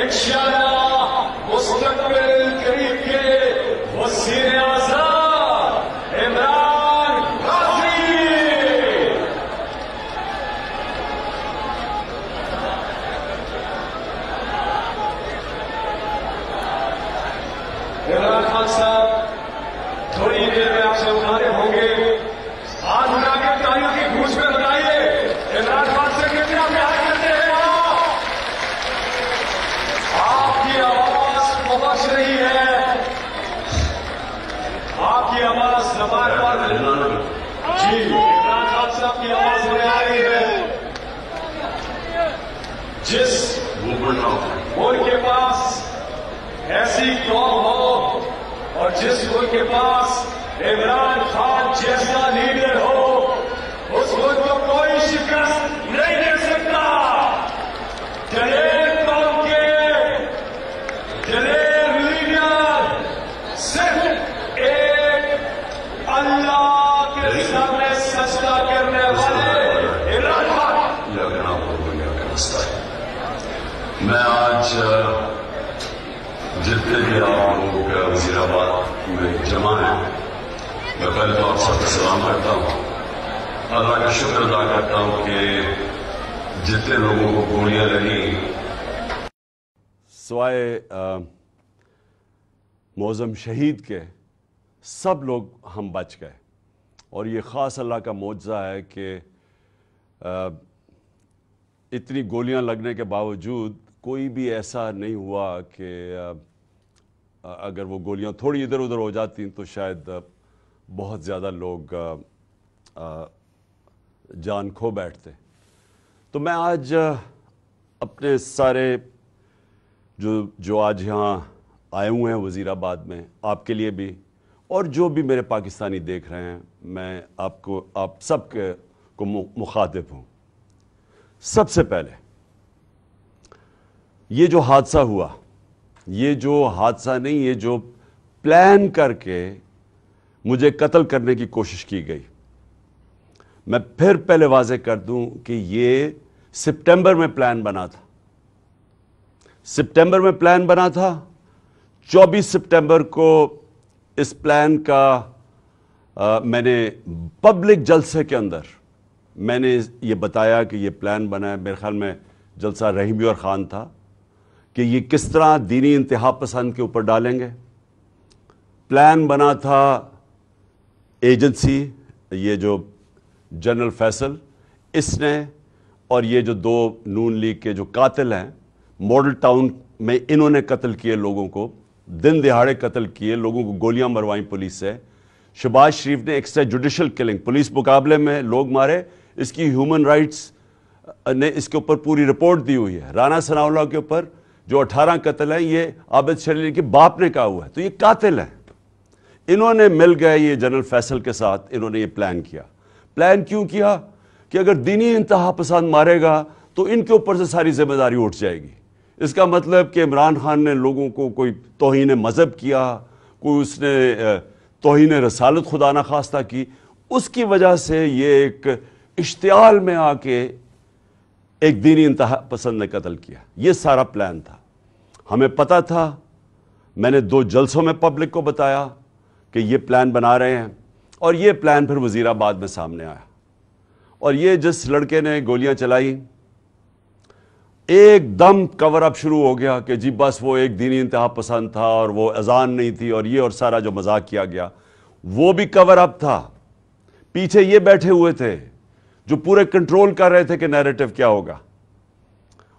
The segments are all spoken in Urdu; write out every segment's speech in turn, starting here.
انشاءاللہ مستقبل قریب کے وزیر اعظم عمران غازی. عمران خان صاحب تھوڑی دیر میں آپ سے مخاطب ہوں گے. آج ان کے تاریخ کی گونج میں بتائیے عمران خان سے کتنا پیار کرتے ہیں آپ کی آواز پہنچ رہی ہے. آپ کی آواز زبان پر جی عمران خان صاحب کی آواز میں آ رہی ہے. جس ملک کے پاس ایسی قوم ہو اور جس ملک کے پاس عمران خان جیسا لیڈر ہو اس ملک کو کوئی شکست نہیں دے سکتا. دلیر قوم کے دلیر لیڈر صرف ایک اللہ کے سامنے سجدہ کرنے والے عمران خان. میں آج جتنے بھی آپ لوگ وزیر آباد میں جمع ہیں میں پہلے تو آپ سب کو سلام کرتا ہوں. اللہ کا شکر ادا کرتا ہوں کہ جتنے لوگوں کو گولیاں لگی سوائے معظم شہید کے سب لوگ ہم بچ گئے. اور یہ خاص اللہ کا معجزہ ہے کہ اتنی گولیاں لگنے کے باوجود کوئی بھی ایسا نہیں ہوا کہ اگر وہ گولیاں تھوڑی ادھر ادھر ہو جاتی تو شاید بہت زیادہ لوگ جان کھو بیٹھتے. تو میں آج اپنے سارے جو آج یہاں آئے ہوئے ہیں وزیر آباد میں آپ کے لیے بھی اور جو بھی میرے پاکستانی دیکھ رہے ہیں میں آپ سب کو مخاطب ہوں. سب سے پہلے یہ جو حادثہ ہوا یہ جو حادثہ نہیں یہ جو پلان کر کے مجھے قتل کرنے کی کوشش کی گئی. میں پھر پہلے واضح کر دوں کہ یہ سپٹمبر میں پلان بنا تھا. سپٹمبر میں پلان بنا تھا. 24 سپٹمبر کو اس پلان کا میں نے پبلک جلسے کے اندر میں نے یہ بتایا کہ یہ پلان بنا ہے. میرے خیال میں جلسہ رحیمی اور خان تھا کہ یہ کس طرح دینی انتہا پسند کے اوپر ڈالیں گے. پلان بنا تھا ایجنسی یہ جو جنرل فیصل اس نے اور یہ جو دو نون لیگ کے جو قاتل ہیں ماڈل ٹاؤن میں انہوں نے قتل کیے لوگوں کو دن دہاڑے قتل کیے لوگوں کو گولیاں مروائیں پولیس سے. شہباز شریف نے ایکسٹرا جوڈیشل کلنگ پولیس مقابلے میں لوگ مارے. اس کی ہیومن رائٹس نے اس کے اوپر پوری رپورٹ دی ہوئی ہے. رانا ثناء اللہ کے اوپر جو 18 قتل ہیں یہ عابد شریف کے باپ نے کہا ہوا ہے. تو یہ قاتل ہیں. انہوں نے مل گئے یہ جنرل فیصل کے ساتھ انہوں نے یہ پلان کیا. پلان کیوں کیا کہ اگر دینی انتہا پسند مارے گا تو ان کے اوپر سے ساری ذمہ داری اٹھ جائے گی. اس کا مطلب کہ عمران خان نے لوگوں کو کوئی توہین مذہب کیا کوئی اس نے توہین رسالت خدا نخواستہ کی اس کی وجہ سے یہ ایک اشتعال میں آ کے ایک دینی انتہا پسند نے قتل کیا. یہ سارا پلان تھا. ہمیں پتہ تھا. میں نے 2 جلسوں میں پبلک کو بتایا کہ یہ پلان بنا رہے ہیں اور یہ پلان پھر وزیر آباد میں سامنے آیا. اور یہ جس لڑکے نے گولیاں چلائی ایک دم کور اپ شروع ہو گیا کہ جی بس وہ ایک دینی انتہا پسند تھا اور وہ اذان نہیں تھی اور یہ اور سارا جو مذاق کیا گیا وہ بھی کور اپ تھا. پیچھے یہ بیٹھے ہوئے تھے جو پورے کنٹرول کر رہے تھے کہ نیریٹو کیا ہوگا.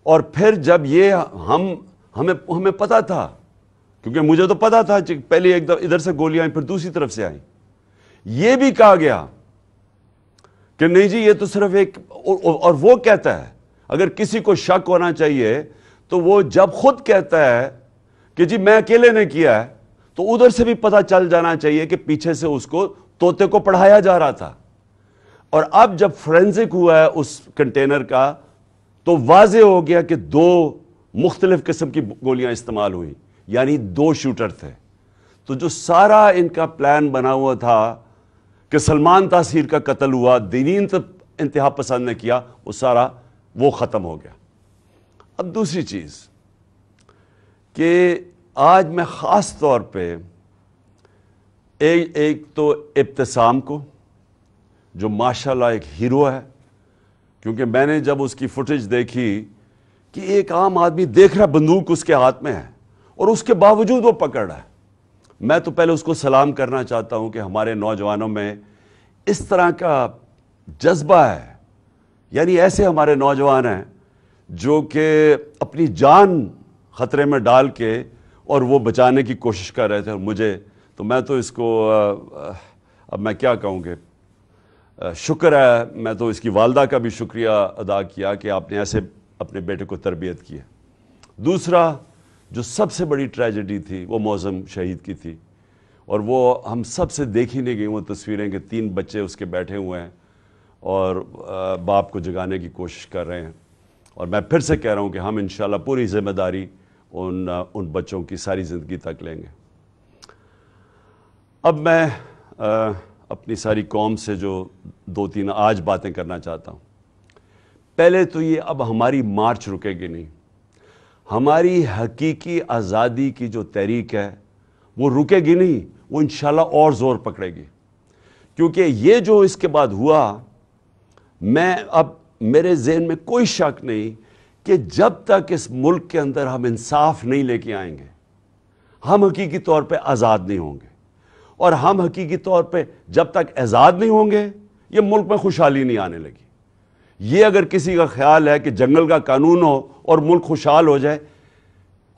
اور پھر جب یہ ہمیں پتا تھا کیونکہ مجھے تو پتا تھا پہلے ایک دم ادھر سے گولیاں آئیں پھر دوسری طرف سے آئیں. یہ بھی کہا گیا کہ نہیں جی یہ تو صرف ایک اور وہ کہتا ہے اگر کسی کو شک ہونا چاہیے تو وہ جب خود کہتا ہے کہ جی میں اکیلے نے کیا ہے تو ادھر سے بھی پتہ چل جانا چاہیے کہ پیچھے سے اس کو طوطے کو پڑھایا جا رہا تھا. اور اب جب فورینزک ہوا ہے اس کنٹینر کا تو واضح ہو گیا کہ 2 مختلف قسم کی گولیاں استعمال ہوئی یعنی 2 شوٹر تھے. تو جو سارا ان کا پلان بنا ہوا تھا کہ سلمان تاثیر کا قتل ہوا دینی انتہا پسند نے کیا وہ سارا وہ ختم ہو گیا. اب دوسری چیز کہ آج میں خاص طور پہ ایک تو ابتسام کو، جو ماشاءاللہ ایک ہیرو ہے، کیونکہ میں نے جب اس کی فوٹیج دیکھی کہ ایک عام آدمی دیکھ رہا بندوق اس کے ہاتھ میں ہے اور اس کے باوجود وہ پکڑ رہا ہے، میں تو پہلے اس کو سلام کرنا چاہتا ہوں کہ ہمارے نوجوانوں میں اس طرح کا جذبہ ہے، یعنی ایسے ہمارے نوجوان ہیں جو کہ اپنی جان خطرے میں ڈال کے اور وہ بچانے کی کوشش کر رہے تھے، اور مجھے تو میں تو اس کو اب میں کیا کہوں گے، شکر ہے، میں تو اس کی والدہ کا بھی شکریہ ادا کیا کہ آپ نے ایسے اپنے بیٹے کو تربیت کی ہے۔ دوسرا جو سب سے بڑی ٹریجڈی تھی وہ معظم شہید کی تھی، اور وہ ہم سب سے دیکھی نہیں گئی وہ تصویریں کہ 3 بچے اس کے بیٹھے ہوئے ہیں اور باپ کو جگانے کی کوشش کر رہے ہیں، اور میں پھر سے کہہ رہا ہوں کہ ہم انشاءاللہ پوری ذمہ داری ان بچوں کی ساری زندگی تک لیں گے۔ اب میں اپنی ساری قوم سے جو 2-3 آج باتیں کرنا چاہتا ہوں۔ پہلے تو یہ، اب ہماری مارچ رکے گی نہیں، ہماری حقیقی آزادی کی جو تحریک ہے وہ رکے گی نہیں، وہ انشاءاللہ اور زور پکڑے گی، کیونکہ یہ جو اس کے بعد ہوا، اب میرے ذہن میں کوئی شک نہیں کہ جب تک اس ملک کے اندر ہم انصاف نہیں لے کے آئیں گے، ہم حقیقی طور پہ آزاد نہیں ہوں گے، اور ہم حقیقی طور پہ جب تک آزاد نہیں ہوں گے یہ ملک میں خوشحالی نہیں آنے لگی۔ یہ اگر کسی کا خیال ہے کہ جنگل کا قانون ہو اور ملک خوشحال ہو جائے،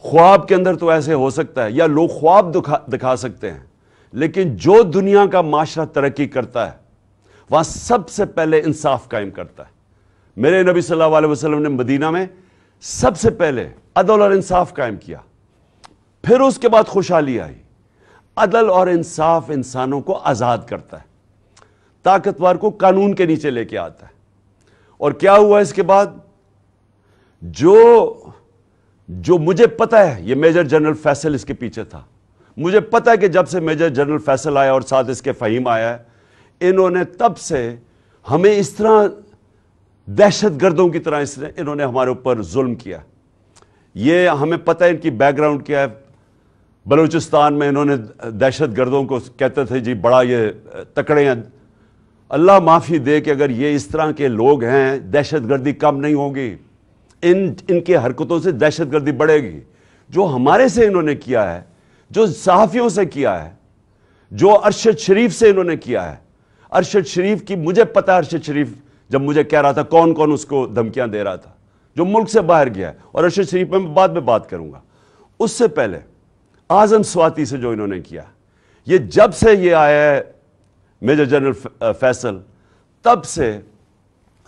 خواب کے اندر تو ایسے ہو سکتا ہے، یا لوگ خواب دکھا سکتے ہیں، لیکن جو دنیا کا معاشرہ ترقی کرتا ہے وہاں سب سے پہلے انصاف قائم کرتا ہے۔ میرے نبی صلی اللہ علیہ وسلم نے مدینہ میں سب سے پہلے عدل اور انصاف قائم کیا، پھر اس کے بعد خوشحالی آئی۔ عدل اور انصاف انسانوں کو آزاد کرتا ہے، طاقتور کو قانون کے نیچے لے کے آتا ہے۔ اور کیا ہوا اس کے بعد؟ جو مجھے پتہ ہے، یہ میجر جنرل فیصل اس کے پیچھے تھا، مجھے پتہ ہے کہ جب سے میجر جنرل فیصل آیا اور ساتھ اس کے فہیم آیا ہے، انہوں نے تب سے ہمیں اس طرح دہشت گردوں کی طرح انہوں نے ہمارے اوپر ظلم کیا۔ یہ ہمیں پتہ ہے ان کی بیک گراؤنڈ کیا ہے۔ بلوچستان میں انہوں نے دہشت گردوں کو کہتے تھے جی بڑا یہ تکڑے ہیں، اللہ معافی دے کہ اگر یہ اس طرح کے لوگ ہیں دہشت گردی کم نہیں ہوگی، ان کے حرکتوں سے دہشت گردی بڑھے گی۔ جو ہمارے سے انہوں نے کیا ہے، جو صحافیوں سے کیا ہے، جو ارشد شریف سے انہوں نے کیا ہے، ارشد شریف کی مجھے پتہ ہے، ارشد شریف جب مجھے کہہ رہا تھا کون کون اس کو دھمکیاں دے رہا تھا جو ملک سے باہر گیا ہے، اور ارشد شریف میں بعد میں بات کروں گا۔ اس سے پہلے اعظم سواتی سے جو انہوں نے کیا، یہ جب سے یہ آیا ہے میجر جنرل فیصل، تب سے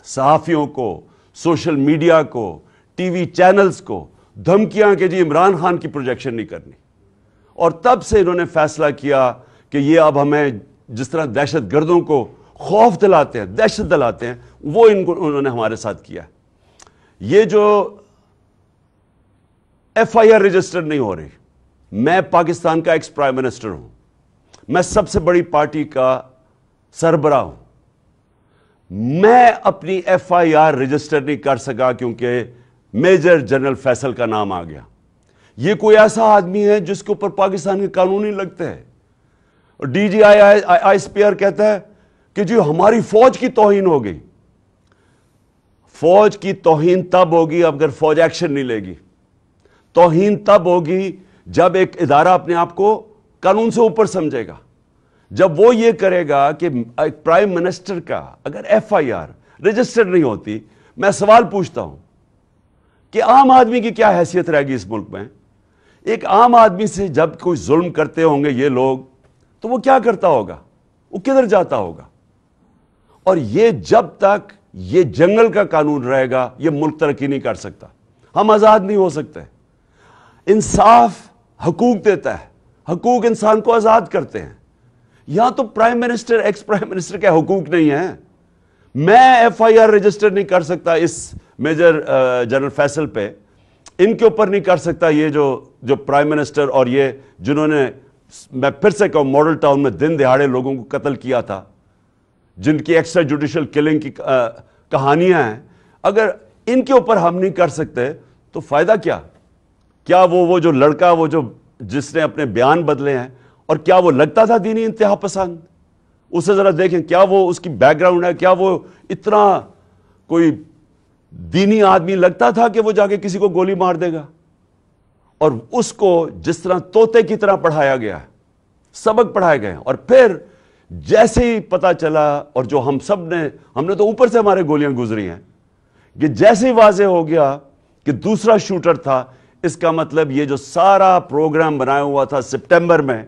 صحافیوں کو، سوشل میڈیا کو، ٹی وی چینلز کو دھمکیاں کہ جی عمران خان کی پروجیکشن نہیں کرنی، اور تب سے انہوں نے فیصلہ کیا کہ یہ اب ہمیں جس طرح دہشت گردوں کو خوف دلاتے ہیں، دہشت دلاتے ہیں، وہ انہوں نے ہمارے ساتھ کیا۔ یہ جو ایف آئی آر رجسٹر نہیں ہو رہی، میں پاکستان کا ایکس پرائم منسٹر ہوں، میں سب سے بڑی پارٹی کا سربراہ ہوں، میں اپنی ایف آئی آر رجسٹر نہیں کر سکا کیونکہ میجر جنرل فیصل کا نام آ گیا۔ یہ کوئی ایسا آدمی ہے جس کے اوپر پاکستان کے قانون نہیں لگتے ہیں، اور D G I S P R کہتا ہے کہ جی ہماری فوج کی توہین ہو گئی۔ فوج کی توہین تب ہوگی اگر فوج ایکشن نہیں لے گی، توہین تب ہوگی جب ایک ادارہ اپنے آپ کو قانون سے اوپر سمجھے گا، جب وہ یہ کرے گا کہ ایک پرائم منسٹر کا اگر ایف آئی آر رجسٹر نہیں ہوتی۔ میں سوال پوچھتا ہوں کہ عام آدمی کی کیا حیثیت رہے گی اس ملک میں؟ ایک عام آدمی سے جب کوئی ظلم کرتے ہوں گے یہ لوگ، تو وہ کیا کرتا ہوگا؟ وہ کدھر جاتا ہوگا؟ اور یہ جب تک یہ جنگل کا قانون رہے گا یہ ملک ترقی نہیں کر سکتا، ہم آزاد نہیں ہو سکتے۔ انصاف حقوق دیتا ہے، حقوق انسان کو آزاد کرتے ہیں۔ یہاں تو prime minister, x prime minister کے حقوق نہیں ہیں۔ میں ایف آئی آر رجسٹر نہیں کر سکتا اس میجر جنرل فیصل پہ، ان کے اوپر نہیں کر سکتا یہ جو پرائم منسٹر اور یہ جنہوں نے، میں پھر سے کہوں، ماڈل ٹاؤن میں دن دہاڑے لوگوں کو قتل کیا تھا، جن کی ایکسٹرا جوڈیشل کلنگ کی کہانیاں ہیں، اگر ان کے اوپر ہم نہیں کر سکتے تو فائدہ کیا؟ کیا وہ جو لڑکا وہ جو جس نے اپنے بیان بدلے ہیں، اور کیا وہ لگتا تھا دینی انتہا پسند؟ اسے ذرا دیکھیں، کیا وہ اس کی بیک گراؤنڈ ہے، کیا وہ اتنا کوئی دینی آدمی لگتا تھا کہ وہ جا کے کسی کو گولی مار دے گا؟ اور اس کو جس طرح طوطے کی طرح پڑھایا گیا ہے، سبق پڑھائے گئے، اور پھر جیسے ہی پتا چلا، اور جو ہم نے تو اوپر سے ہمارے گولیاں گزری ہیں، کہ جیسے ہی واضح ہو گیا کہ دوسرا شوٹر تھا، اس کا مطلب یہ جو سارا پروگرام بنایا ہوا تھا سپٹمبر میں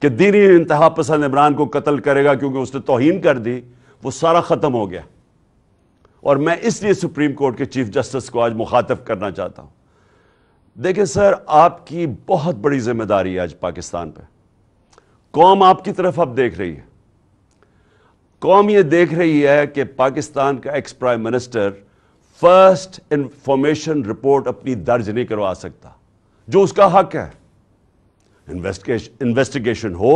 کہ دینی انتہا پسند عمران کو قتل کرے گا کیونکہ اس نے توہین کر دی، وہ سارا ختم ہو گیا۔ اور میں اس لیے سپریم کورٹ کے چیف جسٹس کو آج مخاطب کرنا چاہتا ہوں۔ دیکھیں سر، آپ کی بہت بڑی ذمہ داری ہے آج پاکستان پہ۔ قوم آپ کی طرف اب دیکھ رہی ہے۔ قوم یہ دیکھ رہی ہے کہ پاکستان کا ex prime minister first information report اپنی درج نہیں کروا سکتا، جو اس کا حق ہے۔ انویسٹیگیشن ہو،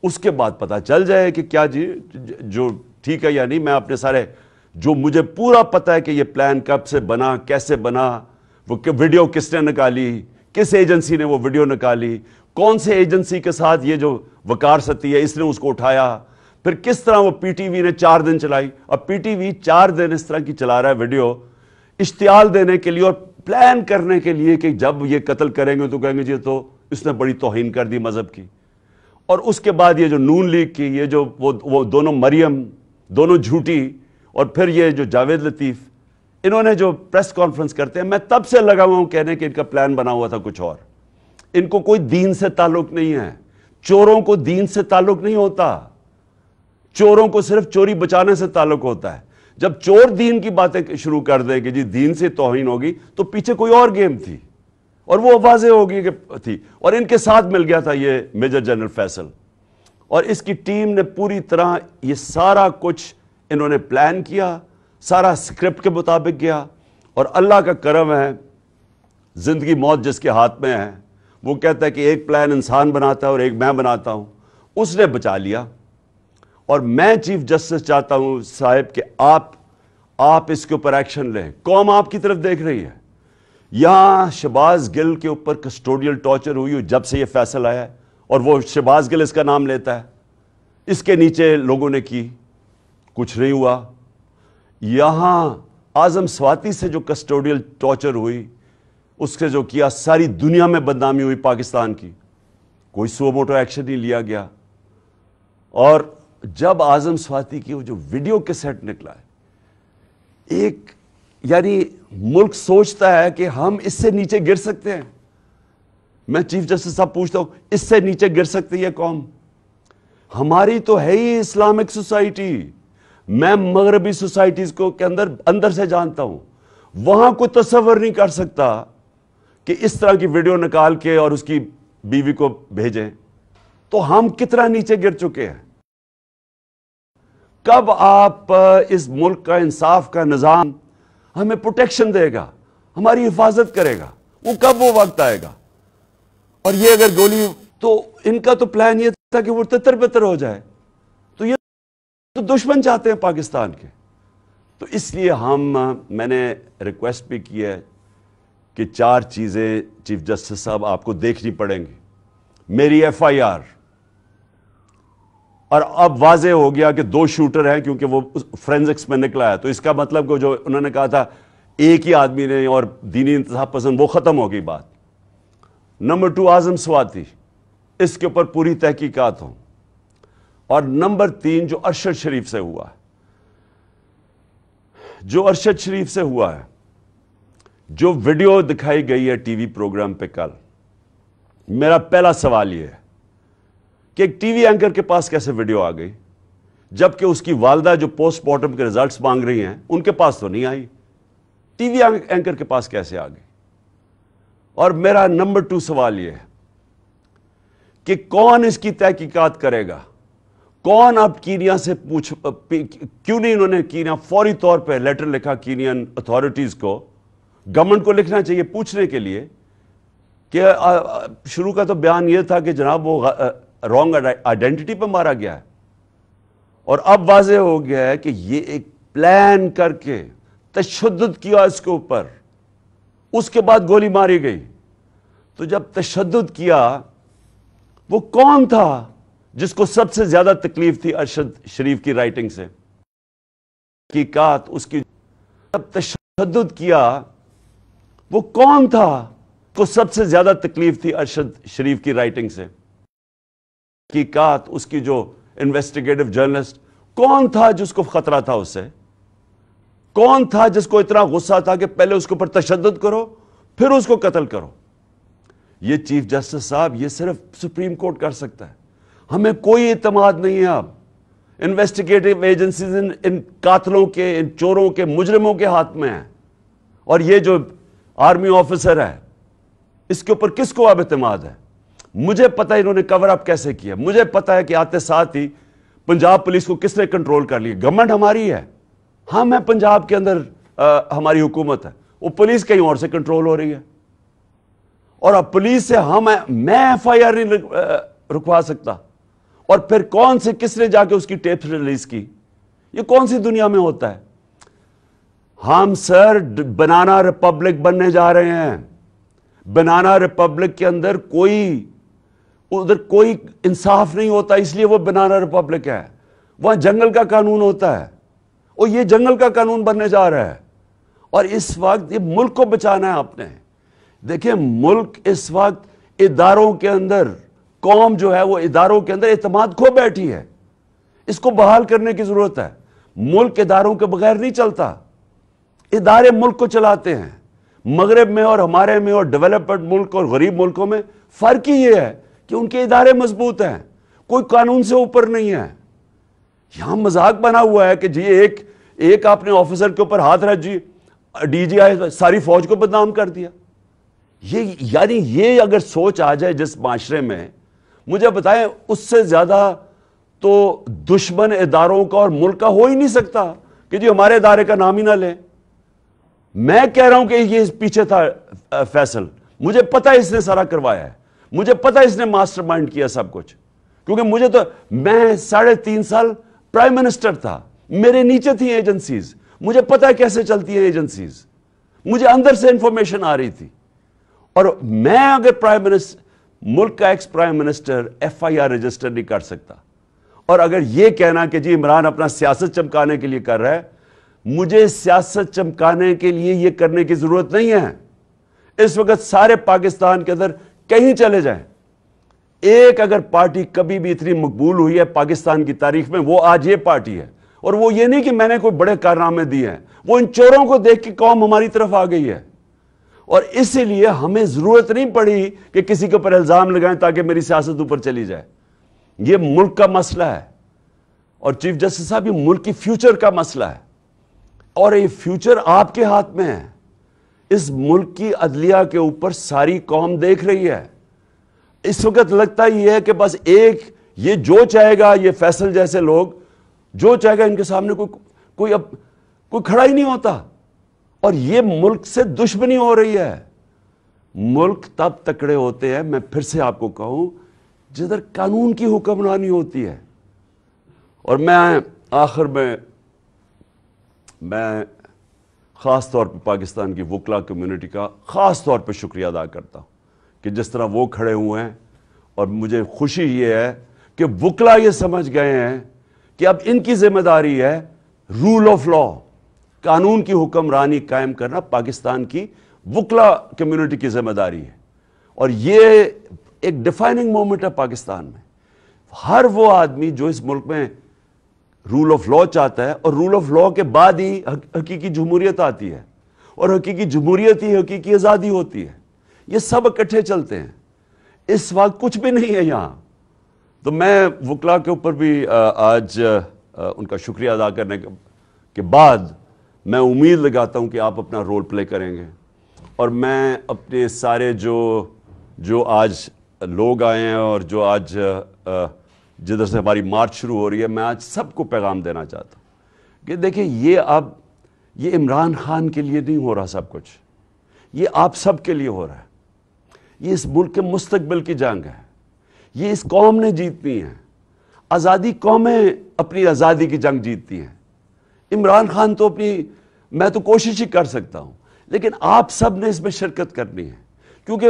اس کے بعد پتا چل جائے کہ کیا جو ٹھیک ہے یا نہیں۔ میں اپنے سارے جو مجھے پورا پتا ہے کہ یہ پلان کب سے بنا، کیسے بنا، وہ ویڈیو کس نے نکالی، کس ایجنسی نے وہ ویڈیو نکالی، کون سے ایجنسی کے ساتھ یہ جو وقار ستی ہے اس نے اس کو اٹھایا، پھر کس طرح وہ پی ٹی وی نے 4 دن چلائی، اور پی ٹی وی 4 دن اس طرح کی چلا رہا ہے ویڈیو، اشتعال دینے کے لیے اور پلان کرنے کے لیے کہ جب یہ قتل کریں گے تو کہیں گے جی تو اس نے بڑی توہین کر دی مذہب کی۔ اور اس کے بعد یہ جو نون لیگ کی یہ جو وہ دونوں مریم، دونوں جھوٹی، اور پھر یہ جو جاوید لطیف، انہوں نے جو پریس کانفرنس کرتے ہیں، میں تب سے لگا ہوا ہوں کہنے کہ ان کا پلان بنا ہوا تھا کچھ اور۔ ان کو کوئی دین سے تعلق نہیں ہے، چوروں کو دین سے تعلق نہیں ہوتا، چوروں کو صرف چوری بچانے سے تعلق ہوتا ہے۔ جب چور دین کی باتیں شروع کر دیں کہ جی دین سے توہین ہوگی، تو پیچھے کوئی اور گیم تھی، اور وہ واضح ہوگی کہ تھی۔ اور ان کے ساتھ مل گیا تھا یہ میجر جنرل فیصل، اور اس کی ٹیم نے پوری طرح یہ سارا کچھ انہوں نے پلان کیا، سارا اسکرپٹ کے مطابق گیا۔ اور اللہ کا کرم ہے، زندگی موت جس کے ہاتھ میں ہے، وہ کہتا ہے کہ ایک پلان انسان بناتا ہے اور ایک میں بناتا ہوں، اس نے بچا لیا۔ اور میں چیف جسٹس چاہتا ہوں صاحب کہ آپ اس کے اوپر ایکشن لیں۔ قوم آپ کی طرف دیکھ رہی ہے۔ یہاں شہباز گل کے اوپر کسٹوڈیل ٹارچر ہوئی جب سے یہ فیصلہ آیا ہے، اور وہ شہباز گل اس کا نام لیتا ہے، اس کے نیچے لوگوں نے کی، کچھ نہیں ہوا۔ یہاں اعظم سواتی سے جو کسٹوڈیل ٹارچر ہوئی، اس سے جو کیا، ساری دنیا میں بدنامی ہوئی پاکستان کی، کوئی سو موٹو ایکشن نہیں لیا گیا۔ اور جب اعظم سواتی کی وہ جو ویڈیو کے سیٹ نکلا ہے، ایک یعنی ملک سوچتا ہے کہ ہم اس سے نیچے گر سکتے ہیں۔ میں چیف جسٹس صاحب پوچھتا ہوں، اس سے نیچے گر سکتی ہے قوم؟ ہماری تو ہے ہی اسلامک سوسائٹی، میں مغربی سوسائٹیز کو کے اندر سے جانتا ہوں، وہاں کوئی تصور نہیں کر سکتا کہ اس طرح کی ویڈیو نکال کے اور اس کی بیوی کو بھیجیں۔ تو ہم کتنا نیچے گر چکے ہیں۔ کب آپ اس ملک کا انصاف کا نظام ہمیں پروٹیکشن دے گا، ہماری حفاظت کرے گا؟ وہ کب وہ وقت آئے گا؟ اور یہ اگر گولی، تو ان کا تو پلان یہ تھا کہ وہ تتر بتر ہو جائے، تو یہ تو دشمن چاہتے ہیں پاکستان کے۔ تو اس لیے میں نے ریکویسٹ بھی کی ہے کہ 4 چیزیں چیف جسٹس صاحب آپ کو دیکھنی پڑیں گی۔ میری ایف آئی آر، اور اب واضح ہو گیا کہ 2 شوٹر ہیں کیونکہ وہ فرینزکس میں نکلا ہے، تو اس کا مطلب کہ جو انہوں نے کہا تھا ایک ہی آدمی نے اور دینی انتہا پسند، وہ ختم ہو گئی بات۔ نمبر 2 اعظم سواتی، اس کے اوپر پوری تحقیقات ہوں۔ اور نمبر 3 جو ارشد شریف سے ہوا ہے، جو ارشد شریف سے ہوا ہے، جو ویڈیو دکھائی گئی ہے ٹی وی پروگرام پہ کل، میرا پہلا سوال یہ ہے کہ ایک ٹی وی اینکر کے پاس کیسے ویڈیو آ گئی، جبکہ اس کی والدہ جو پوسٹ مارٹم کے ریزلٹس مانگ رہی ہیں ان کے پاس تو نہیں آئی، ٹی وی اینکر کے پاس کیسے آ گئی؟ اور میرا نمبر 2 سوال یہ ہے کہ کون اس کی تحقیقات کرے گا؟ کون اب کینیا سے کیوں نہیں انہوں نے کینیا فوری طور پہ لیٹر لکھا کینین اتھارٹیز کو، گورنمنٹ کو لکھنا چاہیے پوچھنے کے لیے کہ شروع کا تو بیان یہ تھا کہ جناب وہ رانگ آئیڈینٹی پہ مارا گیا ہے، اور اب واضح ہو گیا ہے کہ یہ ایک پلان کر کے تشدد کیا اس کے اوپر، اس کے بعد گولی ماری گئی۔ تو جب تشدد کیا وہ کون تھا جس کو سب سے زیادہ تکلیف تھی ارشد شریف کی رائٹنگ سے؟ حقیقات اس کی جب تشدد کیا وہ کون تھا جس کو سب سے زیادہ تکلیف تھی ارشد شریف کی رائٹنگ سے؟ حقیقات اس کی جو انویسٹیگیٹو جرنلسٹ کون تھا جس کو خطرہ تھا اس سے؟ کون تھا جس کو اتنا غصہ تھا کہ پہلے اس کے اوپر تشدد کرو پھر اس کو قتل کرو؟ یہ چیف جسٹس صاحب یہ صرف سپریم کورٹ کر سکتا ہے. ہمیں کوئی اعتماد نہیں ہے. اب انویسٹیگیٹو ایجنسیز ان قاتلوں کے، ان چوروں کے، مجرموں کے ہاتھ میں ہیں. اور یہ جو آرمی آفیسر ہے اس کے اوپر کس کو اب اعتماد ہے؟ مجھے پتا ہے انہوں نے کور اپ کیسے کیا. مجھے پتا ہے کہ آتے ساتھ ہی پنجاب پولیس کو کس نے کنٹرول کر لیا. گورنمنٹ ہماری ہے، ہم ہیں پنجاب کے اندر، ہماری حکومت ہے. وہ پولیس کہیں اور سے کنٹرول ہو رہی ہے. اور اب پولیس سے میں ایف آئی آر نہیں رکوا سکتا. اور پھر کون سے کس نے جا کے اس کی ٹیپ ریلیز کی؟ یہ کون سی دنیا میں ہوتا ہے؟ ہم سر بنانا ریپبلک بننے جا رہے ہیں. بنانا ریپبلک کے اندر ادھر کوئی انصاف نہیں ہوتا، اس لیے وہ بنانا ریپبلک ہے. وہاں جنگل کا قانون ہوتا ہے اور یہ جنگل کا قانون بننے جا رہا ہے. اور اس وقت یہ ملک کو بچانا ہے آپ نے. دیکھیں ملک اس وقت اداروں کے اندر، قوم جو ہے وہ اداروں کے اندر اعتماد کھو بیٹھی ہے. اس کو بحال کرنے کی ضرورت ہے. ملک اداروں کے بغیر نہیں چلتا. ادارے ملک کو چلاتے ہیں. مغرب میں اور ہمارے میں اور ڈیولپڈ ملک اور غریب ملکوں میں فرق ہی یہ ہے کہ ان کے ادارے مضبوط ہیں. کوئی قانون سے اوپر نہیں ہے. یہاں مذاق بنا ہوا ہے کہ جی ایک آپ نے آفیسر کے اوپر ہاتھ رکھ، جی ڈی جی آئی ساری فوج کو بدنام کر دیا. یعنی یہ اگر سوچ آ جائے جس معاشرے میں، مجھے بتائیں اس سے زیادہ تو دشمن اداروں کا اور ملک کا ہو ہی نہیں سکتا کہ جی ہمارے ادارے کا نام ہی نہ لیں. میں کہہ رہا ہوں کہ یہ پیچھے تھا فیصل، مجھے پتا اس نے سارا کروایا ہے. مجھے پتا اس نے ماسٹر مائنڈ کیا سب کچھ. کیونکہ میں 3.5 سال پرائم منسٹر تھا. میرے نیچے تھی ایجنسیز. مجھے پتا ہے کیسے چلتی ہیں ایجنسیز. مجھے اندر سے انفارمیشن آ رہی تھی. اور میں اگر پرائم منسٹر، ملک کا ex prime minister F I R register نہیں کر سکتا، اور اگر یہ کہنا کہ جی عمران اپنا سیاست چمکانے کے لیے کر رہا ہے، مجھے سیاست چمکانے کے لیے یہ کرنے کی ضرورت نہیں ہے. اس وقت سارے پاکستان کے اندر کہیں چلے جائیں، ایک اگر پارٹی کبھی بھی اتنی مقبول ہوئی ہے پاکستان کی تاریخ میں، وہ آج یہ پارٹی ہے. اور وہ یہ نہیں کہ میں نے کوئی بڑے کارنامے دیے ہیں، وہ ان چوروں کو دیکھ کے قوم ہماری طرف آ گئی ہے. اور اسی لیے ہمیں ضرورت نہیں پڑی کہ کسی کے اوپر الزام لگائیں تاکہ میری سیاست اوپر چلی جائے. یہ ملک کا مسئلہ ہے. اور چیف جسٹس صاحب یہ ملک کی فیوچر کا مسئلہ ہے. اور یہ فیوچر آپ کے ہاتھ میں ہے. اس ملک کی عدلیہ کے اوپر ساری قوم دیکھ رہی ہے. اس وقت لگتا ہی ہے کہ بس یہ جو چاہے گا، یہ فیصل جیسے لوگ جو چاہے گا، ان کے سامنے کوئی کھڑا ہی نہیں ہوتا. اور یہ ملک سے دشمنی ہو رہی ہے. ملک تب تکڑے ہوتے ہیں، میں پھر سے آپ کو کہوں، جدھر قانون کی حکمرانی ہوتی ہے. اور میں آخر میں خاص طور پہ پاکستان کی وکلا کمیونٹی کا خاص طور پہ شکریہ ادا کرتا ہوں کہ جس طرح وہ کھڑے ہوئے ہیں. اور مجھے خوشی یہ ہے کہ وکلا یہ سمجھ گئے ہیں کہ اب ان کی ذمہ داری ہے رول آف لا، قانون کی حکمرانی قائم کرنا پاکستان کی وکلا کمیونٹی کی ذمہ داری ہے. اور یہ ایک ڈیفائننگ مومنٹ ہے پاکستان میں. ہر وہ آدمی جو اس ملک میں رول آف لا چاہتا ہے، اور رول آف لا کے بعد ہی حقیقی جمہوریت آتی ہے، اور حقیقی جمہوریت ہی حقیقی آزادی ہوتی ہے. یہ سب اکٹھے چلتے ہیں. اس وقت کچھ بھی نہیں ہے یہاں. تو میں وکلا کے اوپر بھی آج ان کا شکریہ ادا کرنے کے بعد میں امید لگاتا ہوں کہ آپ اپنا رول پلے کریں گے. اور میں اپنے سارے جو آج لوگ آئے ہیں اور جو آج جدھر سے ہماری مارچ شروع ہو رہی ہے، میں آج سب کو پیغام دینا چاہتا ہوں کہ دیکھیں یہ عمران خان کے لیے نہیں ہو رہا سب کچھ، یہ آپ سب کے لیے ہو رہا ہے. یہ اس ملک کے مستقبل کی جنگ ہے. یہ اس قوم نے جیتنی ہے. آزادی قومیں اپنی آزادی کی جنگ جیتتی ہیں. عمران خان تو میں تو کوشش ہی کر سکتا ہوں، لیکن آپ سب نے اس میں شرکت کرنی ہے. کیونکہ